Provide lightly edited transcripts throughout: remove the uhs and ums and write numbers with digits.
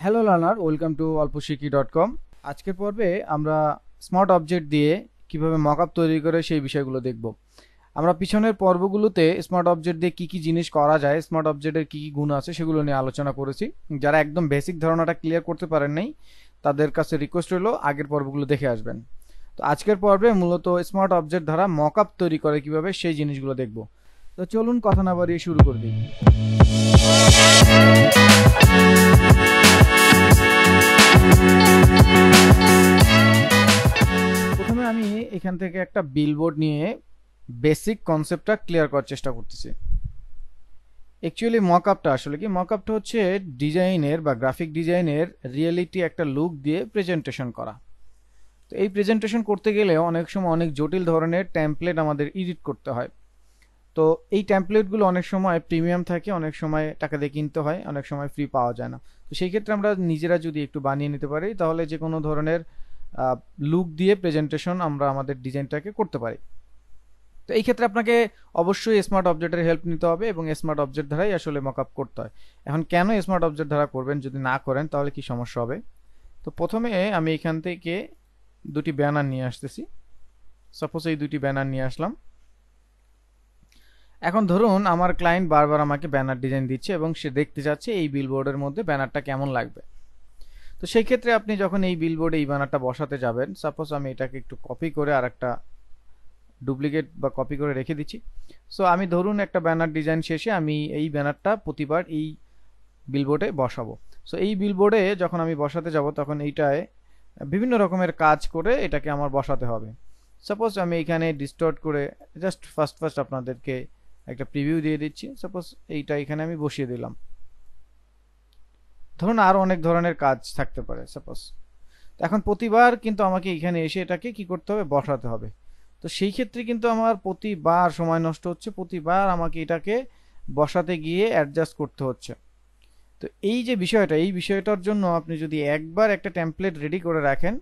Hello learner, welcome to alposhiki.com। আজকের পর্বে আমরা স্মার্ট অবজেক্ট দিয়ে কিভাবে মকআপ তৈরি করে সেই বিষয়গুলো দেখব। আমরা পিছনের পর্বগুলোতে স্মার্ট অবজেক্ট দিয়ে কি জিনিস করা যায়, স্মার্ট অবজেক্টের কি গুণ আছে সেগুলো নিয়ে আলোচনা করেছি। যারা একদম বেসিক ধারণাটা ক্লিয়ার করতে পারেন নাই তাদের কাছে রিকোয়েস্ট রইল আগের পর্বগুলো দেখে আসবেন। তো আজকের পর্বে মূলত স্মার্ট অবজেক্ট দ্বারা মকআপ তৈরি করে কিভাবে সেই জিনিসগুলো দেখব। তো চলুন কথা না বাড়িয়ে শুরু করে দিই। প্রথমে আমি এখান থেকে একটা বিলবোর্ড নিয়ে বেসিক কনসেপ্টটা ক্লিয়ার করার চেষ্টা করতেছি। অ্যাকচুয়ালি মকআপটা আসলে কি, মকআপটা হচ্ছে ডিজাইনের বা গ্রাফিক ডিজাইনের রিয়েলিটি একটা লুক দিয়ে প্রেজেন্টেশন করা। তো এই প্রেজেন্টেশন করতে গেলে অনেক সময় অনেক জটিল ধরনের টেমপ্লেট আমাদের এডিট করতে হয়। তো এই টেমপ্লেটগুলো অনেক সময় প্রিমিয়াম থাকে, অনেক সময় টাকা দিয়ে কিনতে হয়, অনেক সময় ফ্রি পাওয়া যায় না। তো সেই ক্ষেত্রে আমরা নিজেরা যদি একটু বানিয়ে নিতে পারি তাহলে যে কোনো ধরনের লুক দিয়ে প্রেজেন্টেশন আমরা আমাদের ডিজাইনটাকে করতে পারি। তো এই ক্ষেত্রে আপনাকে অবশ্যই স্মার্ট অবজেক্টের হেল্প নিতে হবে এবং স্মার্ট অবজেক্ট দ্বারাই আসলে মকআপ করতে হয়। এখন কেন স্মার্ট অবজেক্ট দ্বারা করবেন, যদি না করেন তাহলে কি সমস্যা হবে? তো প্রথমে আমি এখান থেকে দুটি ব্যানার নিয়ে আসতেছি। সাপোজ এই দুটি ব্যানার নিয়ে আসলাম। এখন ধরুন আমার ক্লায়েন্ট বারবার আমাকে ব্যানার ডিজাইন দিচ্ছে এবং সে দেখতে চাচ্ছে এই বিলবোর্ডের মধ্যে ব্যানারটা কেমন লাগবে। তো সেই ক্ষেত্রে আপনি যখন এই বিলবোর্ডে এই ব্যানারটা বসাতে যাবেন, সাপোজ আমি এটাকে একটু কপি করে আর একটা ডুপ্লিকেট বা কপি করে রেখে দিচ্ছি। সো আমি ধরুন একটা ব্যানার ডিজাইন শেষে আমি এই ব্যানারটা প্রতিবার এই বিলবোর্ডে বসাবো। সো এই বিলবোর্ডে যখন আমি বসাতে যাব তখন এইটায় বিভিন্ন রকমের কাজ করে এটাকে আমার বসাতে হবে। সাপোজ আমি এখানে ডিস্টর্ট করে জাস্ট ফার্স্ট আপনাদেরকে একটা প্রিভিউ দিয়ে দিচ্ছি। সাপোজ এইটা এখানে আমি বসিয়ে দিলাম। ধরুন আরো অনেক ধরনের কাজ থাকতে পারে সাপোজ। এখন প্রতিবার কিন্তু আমাকে এখানে এসে এটাকে কি করতে হবে, বসাতে হবে। তো সেই ক্ষেত্রে কিন্তু আমার প্রতিবার সময় নষ্ট হচ্ছে, প্রতিবার আমাকে এটাকে বসাতে গিয়ে অ্যাডজাস্ট করতে হচ্ছে। তো এই যে বিষয়টা, এই বিষয়টার জন্য আপনি যদি একবার একটা টেমপ্লেট রেডি করে রাখেন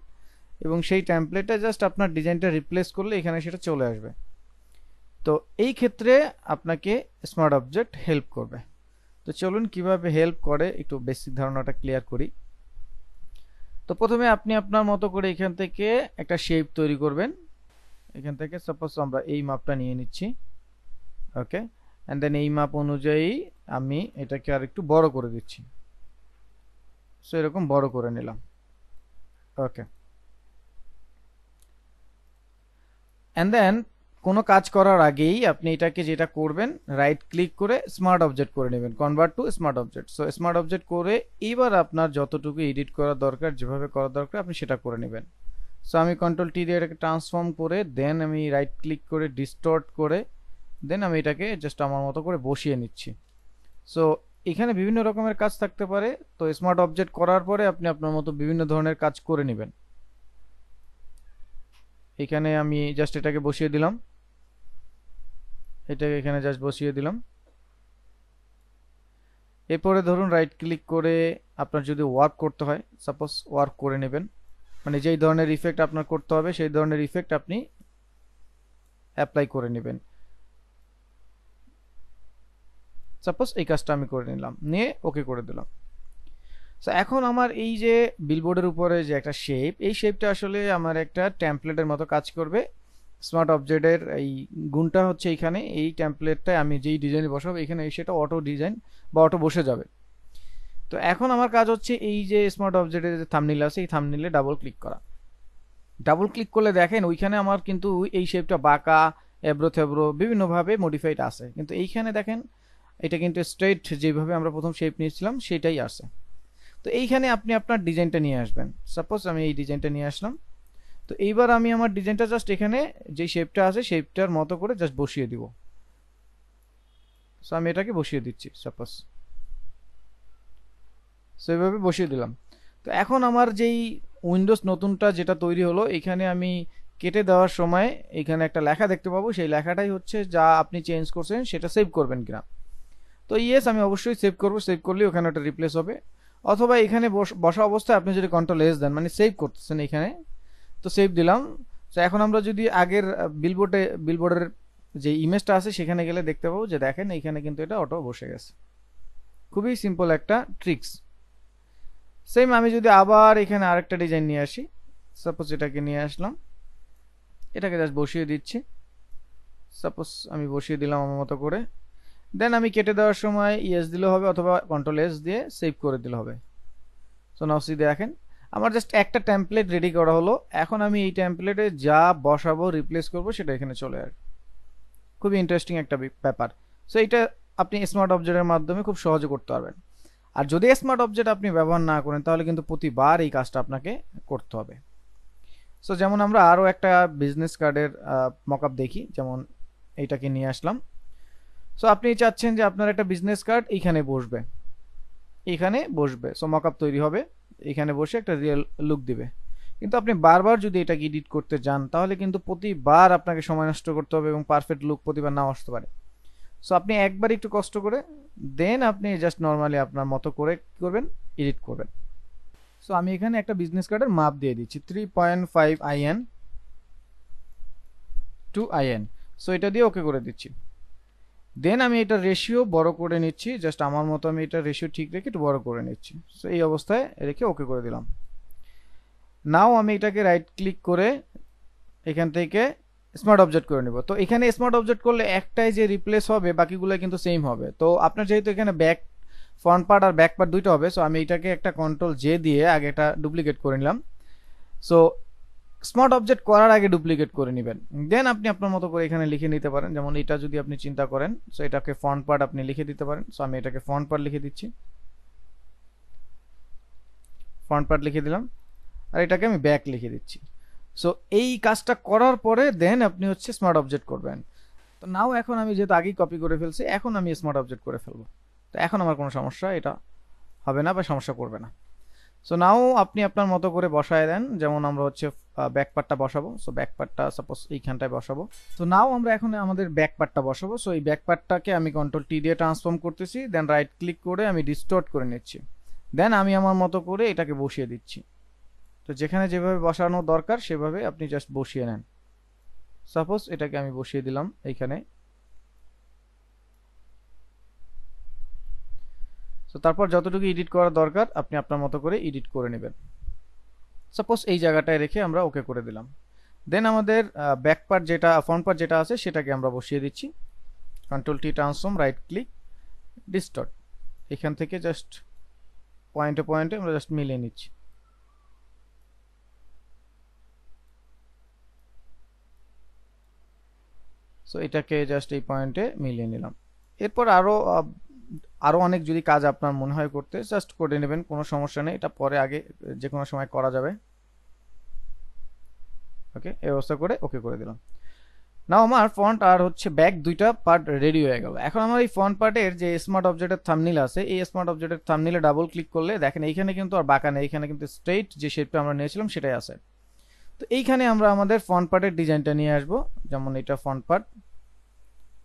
এবং সেই টেমপ্লেটটা জাস্ট আপনার ডিজাইনটা রিপ্লেস করলে এখানে সেটা চলে আসবে। তো এই ক্ষেত্রে আপনাকে স্মার্ট অবজেক্ট হেল্প করবে। তো চলুন কিভাবে হেল্প করে একটু বেসিক ধারণাটা ক্লিয়ার করি। তো প্রথমে আপনি আপনার মতো করে এখান থেকে একটা শেপ তৈরি করবেন। এখান থেকে সাপোজ আমরা এই মাপটা নিয়ে নিচ্ছি, ওকে। এন্ড দেন এই মাপ অনুযায়ী আমি এটাকে আর একটু বড় করে দিচ্ছি। সো এরকম বড় করে নিলাম, ওকে। এন্ড দেন কোনো কাজ করার আগেই আপনি এটাকে যেটা করবেন, রাইট ক্লিক করে স্মার্ট অবজেক্ট করে নেবেন, convert to smart object. So smart object করে এইবার আপনার যতটুকু এডিট করা দরকার, যেভাবে করা দরকার আপনি সেটা করে নেবেন। সো আমি কন্ট্রোল টি দিয়ে এটাকে ট্রান্সফর্ম করে দেন আমি রাইট ক্লিক করে ডিস্টর্ট করে দেন আমি এটাকে জাস্ট আমার মতো করে বসিয়ে নিচ্ছি। সো এখানে বিভিন্ন রকমের কাজ থাকতে পারে। তো স্মার্ট অবজেক্ট করার পরে আপনি আপনার মতো বিভিন্ন ধরনের কাজ করে নেবেন। এখানে আমি জাস্ট এটাকে বসিয়ে দিলাম, এটাকে এখানে জাস্ট বসিয়ে দিলাম। এরপরে ধরুন রাইট ক্লিক করে আপনার যদি ওয়ার্ক করতে হয়, সাপোজ ওয়ার্ক করে নেবেন, মানে যেই ধরনের ইফেক্ট আপনার করতে হবে সেই ধরনের ইফেক্ট আপনি অ্যাপ্লাই করে নেবেন। সাপোজ এই কাজটা আমি করে নিলাম, নিয়ে ওকে করে দিলাম। সো এখন আমার এই যে বিলবোর্ডের উপরে যে একটা শেপ, এই শেপটা আসলে আমার একটা টেমপ্লেটের মতো কাজ করবে। স্মার্ট অবজেক্টের এই গুণটা হচ্ছে এইখানে এই টেমপ্লেটটায় আমি যেই ডিজাইন বসাবো এখানে সেটা অটো ডিজাইন বা অটো বসে যাবে। তো এখন আমার কাজ হচ্ছে এই যে স্মার্ট অবজেক্টের যে থাম্বনেইল আছে এই থাম্বনেইলে ডাবল ক্লিক করা। ডাবল ক্লিক করলে দেখেন ওইখানে আমার কিন্তু এই শেপটা বাঁকা, এবড়ো থেবড়ো বিভিন্নভাবে মডিফাইড আছে, কিন্তু এইখানে দেখেন এটা কিন্তু স্ট্রেইট যেভাবে আমরা প্রথম শেপ নিয়েছিলাম সেটাই আছে। তো এইখানে আপনি আপনার ডিজাইনটা নিয়ে আসবেন। সাপোজ আমি এই ডিজাইনটা নিয়ে আসলাম। তো এইবার আমি আমার ডিজাইনটা জাস্ট এখানে যে শেপটা আছে শেপটার মতো করে জাস্ট বসিয়ে দিব। সো আমি এটাকে বসিয়ে দিচ্ছি সাপোজ, সেভাবে বসিয়ে দিলাম। তো এখন আমার যেই উইন্ডোজ নতুনটা যেটা তৈরি হলো এখানে আমি কেটে দেওয়ার সময় এখানে একটা লেখা দেখতে পাবো, সেই লেখাটাই হচ্ছে যা আপনি চেঞ্জ করছেন সেটা সেভ করবেন কিনা। তো ইয়েস আমি অবশ্যই সেভ করব, সেভ করলে ওখানে ওটা রিপ্লেস হবে। অথবা এখানে বসা অবস্থায় আপনি যদি কন্ট্রোল এস দেন, মানে সেভ করতেছেন এখানে, তো সেভ দিলাম। তো এখন আমরা যদি আগের বিলবোর্ডের যে ইমেজটা আছে সেখানে গেলে দেখতে পাবো যে দেখেন এখানে কিন্তু এটা অটো বসে গেছে। খুবই সিম্পল একটা ট্রিক্স। সেম আমি যদি আবার এখানে আরেকটা ডিজাইন নিয়ে আসি, সাপোজ এটাকে নিয়ে আসলাম, এটাকে জাস্ট বসিয়ে দিচ্ছি। সাপোজ আমি বসিয়ে দিলাম আমার মতো করে। দেন আমি কেটে দেওয়ার সময় ইএস দিলে হবে অথবা কন্ট্রোল এস দিয়ে সেভ করে দিলে হবে। সো নাও সি দেখেন আমার জাস্ট একটা টেমপ্লেট রেডি করা হলো। এখন আমি এই টেমপ্লেটে যা বসাবো রিপ্লেস করব সেটা এখানে চলে আসবে। খুবই ইন্টারেস্টিং একটা ব্যাপার। সো এটা আপনি স্মার্ট অবজেক্টের মাধ্যমে খুব সহজে করতে পারবেন। আর যদি স্মার্ট অবজেক্ট আপনি ব্যবহার না করেন তাহলে কিন্তু প্রতিবার এই কাজটা আপনাকে করতে হবে। সো যেমন আমরা আরও একটা বিজনেস কার্ডের মকআপ দেখি, যেমন এইটাকে নিয়ে আসলাম। সো আপনি চাচ্ছেন যে আপনার একটা বিজনেস কার্ড এইখানে বসবে, এইখানে বসবে। সো মকআপ তৈরি হবে, এখানে বসে একটা রিয়েল লুক দিবে। কিন্তু আপনি বারবার যদি এটাকে এডিট করতে যান তাহলে কিন্তু প্রতিবার আপনাকে সময় নষ্ট করতে হবে এবং পারফেক্ট লুক প্রতিবার নাও আসতে পারে। সো আপনি একবার একটু কষ্ট করে দেন আপনি জাস্ট নর্মালি আপনার মতো করে কি করবেন, এডিট করবেন। সো আমি এখানে একটা বিজনেস কার্ডের মাপ দিয়ে দিচ্ছি 3.5 IN টু IN। সো এটা দিয়ে ওকে করে দিচ্ছি। দেন আমি এটা রেশিও বড় করে নিচ্ছি, জাস্ট আমার মতো আমি এটা রেশিও ঠিক রেখে একটু বড় করে নিচ্ছি। সো এই অবস্থায় রেখে ওকে করে দিলাম। নাও আমি এটাকে রাইট ক্লিক করে এখান থেকে স্মার্ট অবজেক্ট করে নিব। তো এখানে স্মার্ট অবজেক্ট করলে একটাই যে রিপ্লেস হবে, বাকিগুলো কিন্তু সেম হবে। তো আপনার যেহেতু এখানে ব্যাক ফ্রন্ট পার্ট আর ব্যাক পার্ট দুইটা হবে, সো আমি এটাকে একটা কন্ট্রোল জে দিয়ে আগে একটা ডুপ্লিকেট করে নিলাম। সো স্মার্ট অবজেক্ট করার আগে ডুপ্লিকেট করে নেবেন, দেন আপনি আপনার মতো করে এখানে লিখে নিতে পারেন। যেমন এটা যদি আপনি চিন্তা করেন, সো এটাকে ফ্রন্ট পার্ট আপনি লিখে দিতে পারেন। সো আমি এটাকে ফ্রন্ট পার্ট লিখে দিচ্ছি, ফ্রন্ট পার্ট লিখে দিলাম, আর এটাকে আমি ব্যাক লিখে দিচ্ছি। সো এই কাজটা করার পরে দেন আপনি হচ্ছে স্মার্ট অবজেক্ট করবেন। তো নাও এখন আমি যেহেতু আগেই কপি করে ফেলছি, এখন আমি স্মার্ট অবজেক্ট করে ফেলবো। তো এখন আমার কোনো সমস্যা এটা হবে না বা সমস্যা করবে না। সো নাও আপনি আপনার মতো করে বসায় দেন। যেমন আমরা হচ্ছে ব্যাক পার্টটা বসাবো। সো ব্যাক পার্টটা সাপোজ এইখানটায় বসাবো। তো নাও আমরা এখন আমাদের ব্যাক পার্টটা বসাবো। সো এই ব্যাক পার্টটাকে আমি কন্ট্রোল টি দিয়ে ট্রান্সফর্ম করতেছি, দেন রাইট ক্লিক করে আমি ডিস্টর্ট করে নিচ্ছি। দেন আমি আমার মতো করে এটাকে বসিয়ে দিচ্ছি। তো যেখানে যেভাবে বসানো দরকার সেভাবে আপনি জাস্ট বসিয়ে নেন। সাপোজ এটাকে আমি বসিয়ে দিলাম এইখানে। তো তারপর যতটুকু এডিট করা দরকার আপনি আপনার মতো করে এডিট করে নেবেন। সাপোজ এই জায়গাটায় রেখে আমরা ওকে করে দিলাম। দেন আমাদের ব্যাক পার্ট যেটা ফ্রন্ট পার্ট যেটা আছে সেটাকে আমরা বসিয়ে দিচ্ছি। Control T transform, right click, distort. এখান থেকে জাস্ট পয়েন্টে পয়েন্টে আমরা জাস্ট মিলিয়ে নিচ্ছি। সো এটাকে জাস্ট এই পয়েন্টে মিলিয়ে নিলাম। এরপর আরো অনেক যদি কাজ আপনার মনে হয় করতে, জাস্ট করে নেবেন, কোনো সমস্যা নেই। এটা পরে আগে যে কোনো সময় করা যাবে। ওকে, এই অবস্থা করে ওকে করে দিলাম। নাও আমার ফ্রন্ট আর হচ্ছে ব্যাক দুইটা পার্ট রেডি হয়ে গেল। এখন আমার এই ফ্রন্ট পার্টের যে স্মার্ট অবজেক্টের থাম্বনেল আছে, এই স্মার্ট অবজেক্টের থাম্বনেলে ডাবল ক্লিক করলে দেখেন এইখানে কিন্তু আর বাঁকা নেই, এইখানে কিন্তু স্ট্রেইট যে শেপটা আমরা নিয়েছিলাম সেটাই আছে। তো এইখানে আমরা আমাদের ফ্রন্ট পার্টের ডিজাইনটা নিয়ে আসবো। যেমন এটা ফ্রন্ট পার্ট।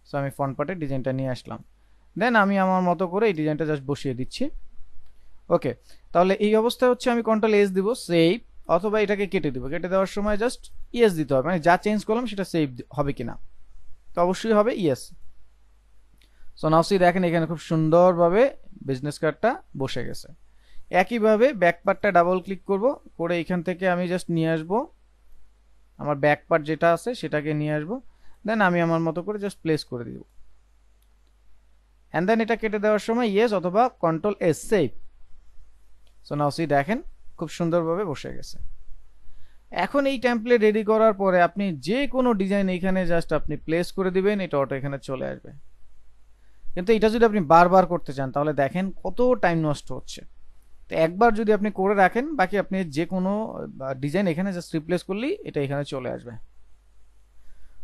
সো আমি ফ্রন্ট পার্টের ডিজাইনটা নিয়ে আসলাম। দেন আমি আমার মতো করে এই ডিজাইনটা জাস্ট বসিয়ে দিচ্ছি। ওকে, তাহলে এই অবস্থায় হচ্ছে আমি কন্ট্রোল এস দিব, সেভ, অথবা এটাকে কেটে দিব। কেটে দেওয়ার সময় জাস্ট ইয়েস দিতে হবে, মানে যা চেঞ্জ করলাম সেটা সেভ হবে কিনা। তো অবশ্যই হবে ইয়েস। সো নাও সি দেখেন এখানে খুব সুন্দরভাবে বিজনেস কার্ডটা বসে গেছে। একইভাবে ব্যাক পার্টটা ডাবল ক্লিক করব, করে এখান থেকে আমি জাস্ট নিয়ে আসব আমার ব্যাক পার্ট যেটা আছে সেটাকে নিয়ে আসব। দেন আমি আমার মতো করে জাস্ট প্লেস করে দিব, এন্ড দেন এটা কেটে দেওয়ার সময় ইয়েস অথবা control S, save. So now see দেখেন খুব সুন্দরভাবে বসে গেছে। এখন এই টেমপ্লেট রেডি করার পরে আপনি যে কোনো ডিজাইন এখানে জাস্ট আপনি প্লেস করে দিবেন, এটা অটো এখানে চলে আসবে। কিন্তু এটা যদি আপনি বারবার করতে চান তাহলে দেখেন কত টাইম নষ্ট হচ্ছে। তো একবার যদি আপনি করে রাখেন, বাকি আপনি যে কোনো ডিজাইন এখানে জাস্ট রিপ্লেস করলেই এটা এখানে চলে আসবে।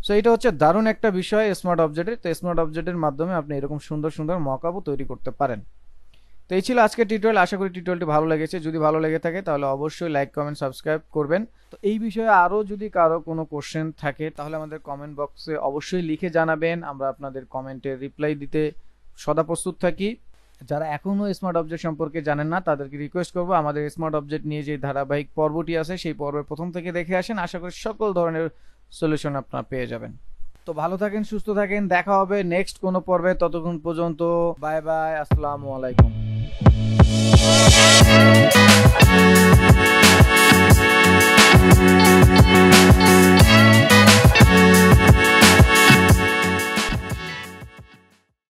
সো এটা হচ্ছে দারুণ একটা বিষয় স্মার্ট অবজেক্টের। তো স্মার্ট অবজেক্টের মাধ্যমে আপনি এরকম সুন্দর সুন্দর মকআপও তৈরি করতে পারেন। তো এই ছিল আজকের টিউটোরিয়াল। আশা করি টিউটোরিয়ালটি ভালো লেগেছে। যদি ভালো লেগে থাকে তাহলে অবশ্যই লাইক, কমেন্ট, সাবস্ক্রাইব করবেন। তো এই বিষয়ে আরও যদি কারো কোনো কোশ্চেন থাকে তাহলে আমাদের কমেন্ট বক্সে অবশ্যই লিখে জানাবেন। আমরা আপনাদের কমেন্টের রিপ্লাই দিতে সদা প্রস্তুত থাকি। যারা এখনও স্মার্ট অবজেক্ট সম্পর্কে জানেন না তাদেরকে রিকোয়েস্ট করবো আমাদের স্মার্ট অবজেক্ট নিয়ে যে ধারাবাহিক পর্বটি আছে সেই পর্বের প্রথম থেকে দেখে আসেন। আশা করি সকল ধরনের সলিউশন আপনারা পেয়ে যাবেন। তো ভালো থাকেন, সুস্থ থাকেন, দেখা হবে নেক্সট কোনো পর্বে। ততক্ষণ পর্যন্ত বাই বাই, আসসালামু আলাইকুম।